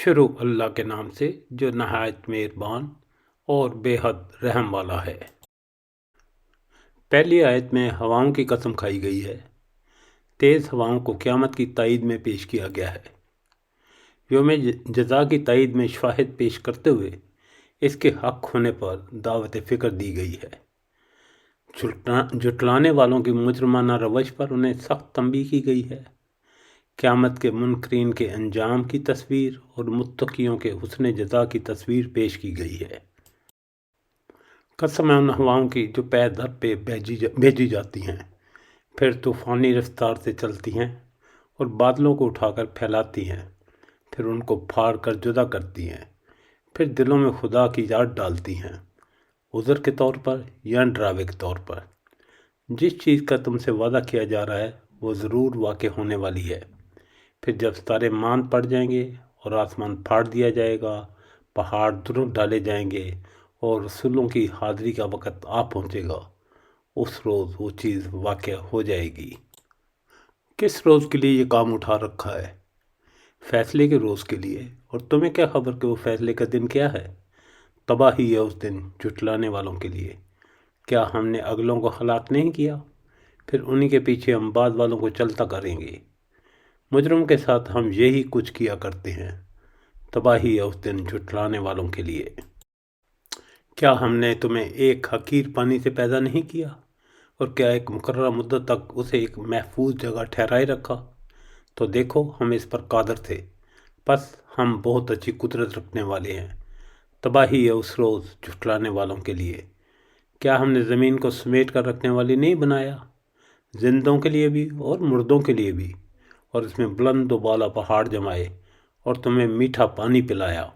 شروع اللہ کے نام سے جو نہایت مہربان اور بے حد رحم والا ہے۔ پہلی آیت میں ہواؤں کی قسم کھائی گئی ہے۔ تیز ہواؤں کو قیامت کی تائید میں پیش کیا گیا ہے۔ یوم جزا کی تائید میں شواہد پیش کرتے ہوئے اس کے حق ہونے پر دعوت فکر دی گئی ہے۔ جھٹلانے والوں کی مجرمانہ روش پر انہیں سخت تنبیہ کی گئی ہے۔ قیامت کے منکرین کے انجام کی تصویر اور متقیوں کے حسن جزا کی تصویر پیش کی گئی ہے۔ قسم ہے ان ہواؤں کی جو پے در پہ بھیجی جاتی ہیں، پھر طوفانی رفتار سے چلتی ہیں اور بادلوں کو اٹھا کر پھیلاتی ہیں، پھر ان کو پھاڑ کر جدا کرتی ہیں، پھر دلوں میں خدا کی یاد ڈالتی ہیں، عذر کے طور پر یا ڈراوے کے طور پر۔ جس چیز کا تم سے وعدہ کیا جا رہا ہے وہ ضرور واقع ہونے والی ہے۔ پھر جب ستارے ماند پڑ جائیں گے اور آسمان پھاڑ دیا جائے گا، پہاڑ درست ڈالے جائیں گے اور رسولوں کی حاضری کا وقت آ پہنچے گا، اس روز وہ چیز واقع ہو جائے گی۔ کس روز کے لیے یہ کام اٹھا رکھا ہے؟ فیصلے کے روز کے لیے۔ اور تمہیں کیا خبر کہ وہ فیصلے کا دن کیا ہے؟ تباہی ہے اس دن جھٹلانے والوں کے لیے۔ کیا ہم نے اگلوں کو ہلاک نہیں کیا؟ پھر انہی کے پیچھے ہم بعد والوں کو چلتا کریں گے۔ مجرم کے ساتھ ہم یہی کچھ کیا کرتے ہیں۔ تباہی ہے اس دن جھٹلانے والوں کے لیے۔ کیا ہم نے تمہیں ایک حقیر پانی سے پیدا نہیں کیا؟ اور کیا ایک مقررہ مدت تک اسے ایک محفوظ جگہ ٹھہرائے رکھا؟ تو دیکھو ہم اس پر قادر تھے، پس ہم بہت اچھی قدرت رکھنے والے ہیں۔ تباہی ہے اس روز جھٹلانے والوں کے لیے۔ کیا ہم نے زمین کو سمیٹ کر رکھنے والی نہیں بنایا، زندوں کے لیے بھی اور مردوں کے لیے بھی، اور اس میں بلند و بالا پہاڑ جمائے اور تمہیں میٹھا پانی پلایا۔